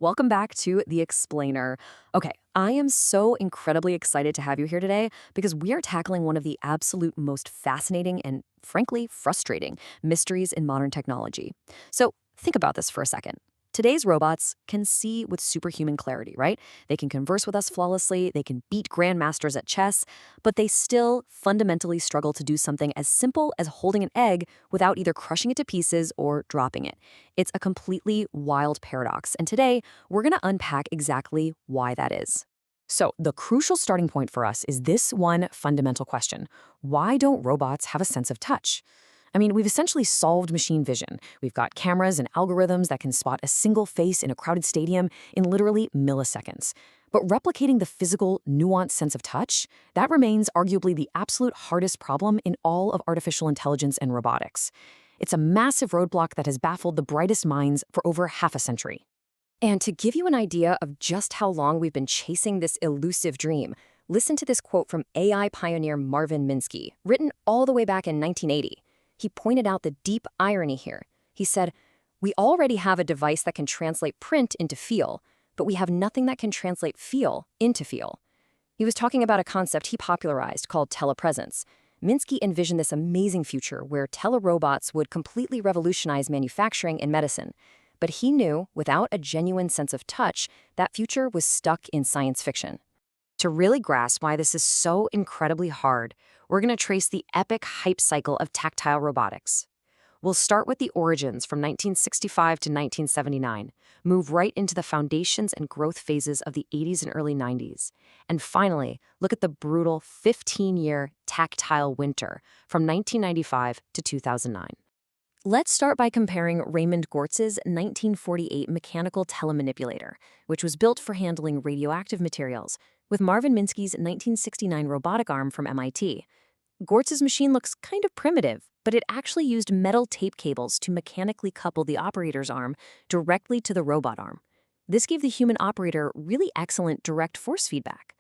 Welcome back to The Explainer. Okay, I am so incredibly excited to have you here today because we are tackling one of the absolute most fascinating and, frankly, frustrating mysteries in modern technology. So, think about this for a second. Today's robots can see with superhuman clarity, right? They can converse with us flawlessly, they can beat grandmasters at chess, but they still fundamentally struggle to do something as simple as holding an egg without either crushing it to pieces or dropping it. It's a completely wild paradox, and today we're going to unpack exactly why that is. So, the crucial starting point for us is this one fundamental question: why don't robots have a sense of touch? I mean, we've essentially solved machine vision. We've got cameras and algorithms that can spot a single face in a crowded stadium in literally milliseconds. But replicating the physical, nuanced sense of touch, that remains arguably the absolute hardest problem in all of artificial intelligence and robotics. It's a massive roadblock that has baffled the brightest minds for over half a century. And to give you an idea of just how long we've been chasing this elusive dream, listen to this quote from AI pioneer Marvin Minsky, written all the way back in 1980. He pointed out the deep irony here. He said, "We already have a device that can translate print into feel, but we have nothing that can translate feel into feel." He was talking about a concept he popularized called telepresence. Minsky envisioned this amazing future where telerobots would completely revolutionize manufacturing and medicine. But he knew, without a genuine sense of touch, that future was stuck in science fiction. To really grasp why this is so incredibly hard, we're going to trace the epic hype cycle of tactile robotics. We'll start with the origins from 1965 to 1979, move right into the foundations and growth phases of the 80s and early 90s, and finally, look at the brutal 15-year tactile winter from 1995 to 2009. Let's start by comparing Raymond Gortz's 1948 mechanical telemanipulator, which was built for handling radioactive materials, with Marvin Minsky's 1969 robotic arm from MIT. Gortz's machine looks kind of primitive, but it actually used metal tape cables to mechanically couple the operator's arm directly to the robot arm. This gave the human operator really excellent direct force feedback.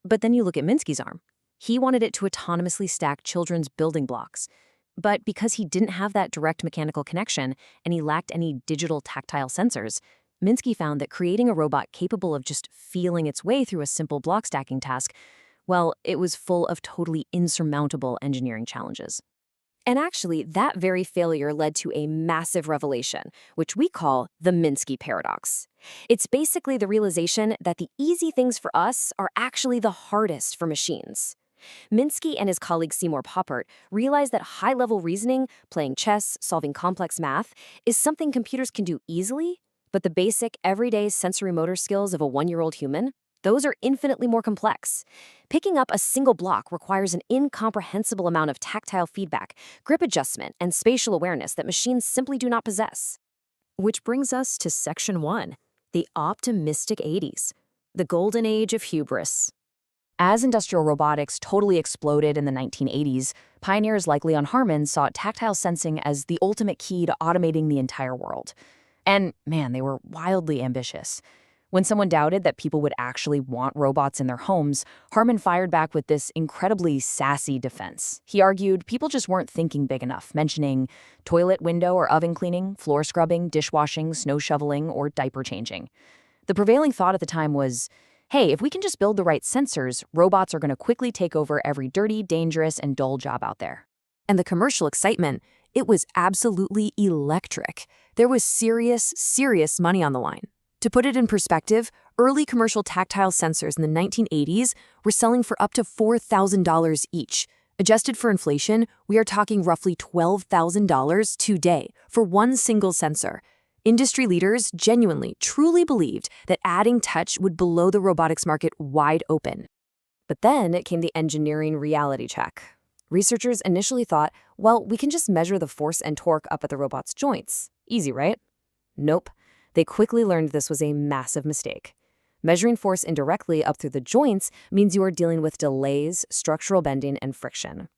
But then you look at Minsky's arm. He wanted it to autonomously stack children's building blocks. But because he didn't have that direct mechanical connection and he lacked any digital tactile sensors, Minsky found that creating a robot capable of just feeling its way through a simple block stacking task, well, it was full of totally insurmountable engineering challenges. And actually, that very failure led to a massive revelation, which we call the Minsky paradox. It's basically the realization that the easy things for us are actually the hardest for machines. Minsky and his colleague Seymour Papert realized that high-level reasoning, playing chess, solving complex math, is something computers can do easily, but the basic, everyday sensory motor skills of a one-year-old human, those are infinitely more complex. Picking up a single block requires an incomprehensible amount of tactile feedback, grip adjustment, and spatial awareness that machines simply do not possess. Which brings us to Section 1, the optimistic 80s, the golden age of hubris. As industrial robotics totally exploded in the 1980s, pioneers like Leon Harmon saw tactile sensing as the ultimate key to automating the entire world. And man, they were wildly ambitious. When someone doubted that people would actually want robots in their homes, Harmon fired back with this incredibly sassy defense. He argued people just weren't thinking big enough, mentioning toilet window or oven cleaning, floor scrubbing, dishwashing, snow shoveling, or diaper changing. The prevailing thought at the time was, hey, if we can just build the right sensors, robots are going to quickly take over every dirty, dangerous, and dull job out there. And the commercial excitement, it was absolutely electric. There was serious money on the line. To put it in perspective, early commercial tactile sensors in the 1980s were selling for up to $4,000 each. Adjusted for inflation, we are talking roughly $12,000 today for one single sensor. Industry leaders genuinely, truly believed that adding touch would blow the robotics market wide open. But then it came the engineering reality check. Researchers initially thought, well, we can just measure the force and torque up at the robot's joints. Easy, right? Nope. They quickly learned this was a massive mistake. Measuring force indirectly up through the joints means you are dealing with delays, structural bending, and friction.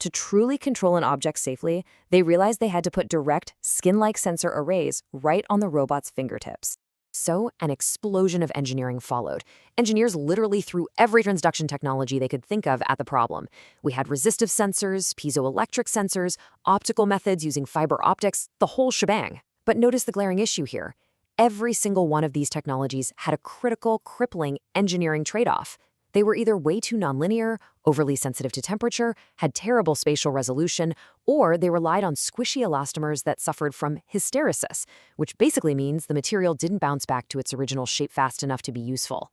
To truly control an object safely, they realized they had to put direct, skin-like sensor arrays right on the robot's fingertips. So, an explosion of engineering followed. Engineers literally threw every transduction technology they could think of at the problem. We had resistive sensors, piezoelectric sensors, optical methods using fiber optics, the whole shebang. But notice the glaring issue here. Every single one of these technologies had a critical, crippling engineering trade-off. They were either way too nonlinear, overly sensitive to temperature, had terrible spatial resolution, or they relied on squishy elastomers that suffered from hysteresis, which basically means the material didn't bounce back to its original shape fast enough to be useful.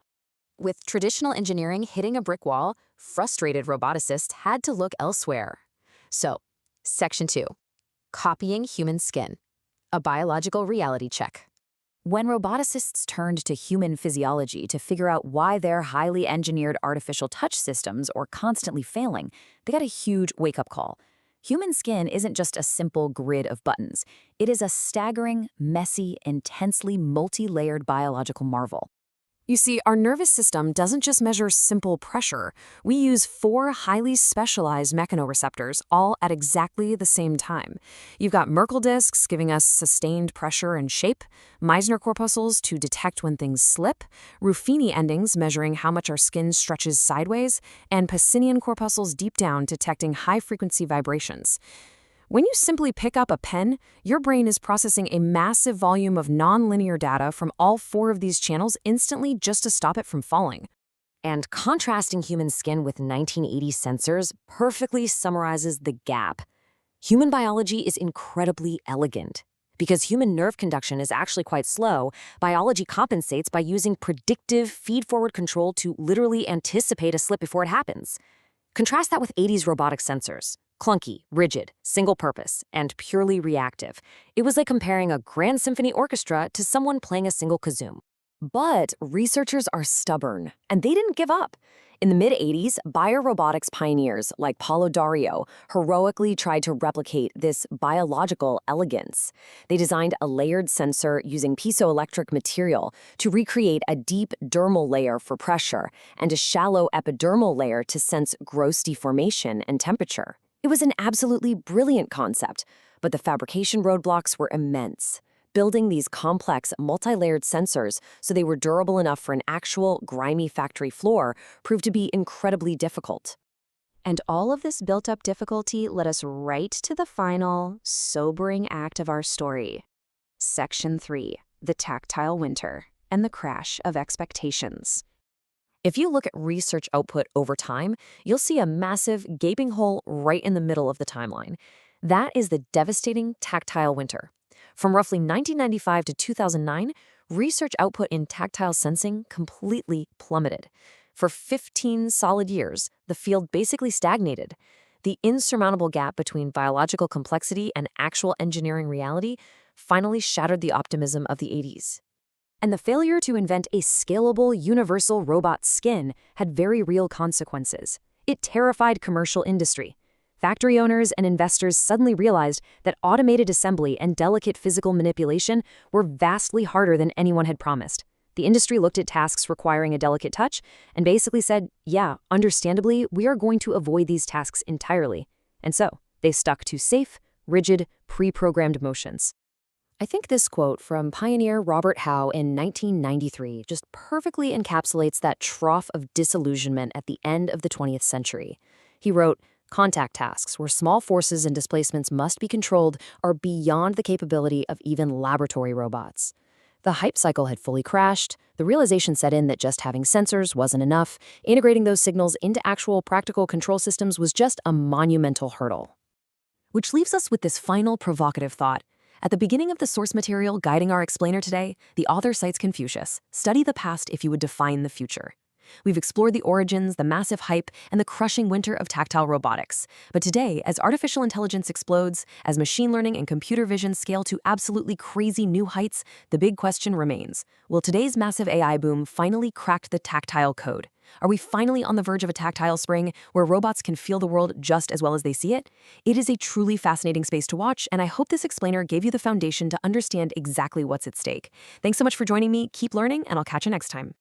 With traditional engineering hitting a brick wall, frustrated roboticists had to look elsewhere. So, Section 2. Copying human skin. A biological reality check. When roboticists turned to human physiology to figure out why their highly engineered artificial touch systems were constantly failing, they got a huge wake-up call. Human skin isn't just a simple grid of buttons. It is a staggering, messy, intensely multi-layered biological marvel. You see, our nervous system doesn't just measure simple pressure. We use 4 highly specialized mechanoreceptors, all at exactly the same time. You've got Merkel discs giving us sustained pressure and shape, Meissner corpuscles to detect when things slip, Ruffini endings measuring how much our skin stretches sideways, and Pacinian corpuscles deep down detecting high-frequency vibrations. When you simply pick up a pen, your brain is processing a massive volume of nonlinear data from all 4 of these channels instantly just to stop it from falling. And contrasting human skin with 1980 sensors perfectly summarizes the gap. Human biology is incredibly elegant. Because human nerve conduction is actually quite slow, biology compensates by using predictive feed-forward control to literally anticipate a slip before it happens. Contrast that with 80s robotic sensors. Clunky, rigid, single-purpose, and purely reactive. It was like comparing a grand symphony orchestra to someone playing a single kazoo. But researchers are stubborn, and they didn't give up. In the mid-80s, biorobotics pioneers like Paulo Dario heroically tried to replicate this biological elegance. They designed a layered sensor using piezoelectric material to recreate a deep dermal layer for pressure and a shallow epidermal layer to sense gross deformation and temperature. It was an absolutely brilliant concept, but the fabrication roadblocks were immense. Building these complex, multi-layered sensors so they were durable enough for an actual, grimy factory floor proved to be incredibly difficult. And all of this built-up difficulty led us right to the final, sobering act of our story. Section 3. The Tactile Winter and the Crash of Expectations. If you look at research output over time, you'll see a massive, gaping hole right in the middle of the timeline. That is the devastating tactile winter. From roughly 1995 to 2009, research output in tactile sensing completely plummeted. For 15 solid years, the field basically stagnated. The insurmountable gap between biological complexity and actual engineering reality finally shattered the optimism of the 80s. And the failure to invent a scalable, universal robot skin had very real consequences. It terrified commercial industry. Factory owners and investors suddenly realized that automated assembly and delicate physical manipulation were vastly harder than anyone had promised. The industry looked at tasks requiring a delicate touch and basically said, yeah, understandably, we are going to avoid these tasks entirely. And so, they stuck to safe, rigid, pre-programmed motions. I think this quote from pioneer Robert Howe in 1993 just perfectly encapsulates that trough of disillusionment at the end of the 20th century. He wrote, "Contact tasks, where small forces and displacements must be controlled, are beyond the capability of even laboratory robots." The hype cycle had fully crashed. The realization set in that just having sensors wasn't enough. Integrating those signals into actual practical control systems was just a monumental hurdle. Which leaves us with this final provocative thought. At the beginning of the source material guiding our explainer today, the author cites Confucius, "Study the past if you would define the future." We've explored the origins, the massive hype, and the crushing winter of tactile robotics. But today, as artificial intelligence explodes, as machine learning and computer vision scale to absolutely crazy new heights, the big question remains. Will today's massive AI boom finally crack the tactile code? Are we finally on the verge of a tactile spring where robots can feel the world just as well as they see it? It is a truly fascinating space to watch, and I hope this explainer gave you the foundation to understand exactly what's at stake. Thanks so much for joining me. Keep learning, and I'll catch you next time.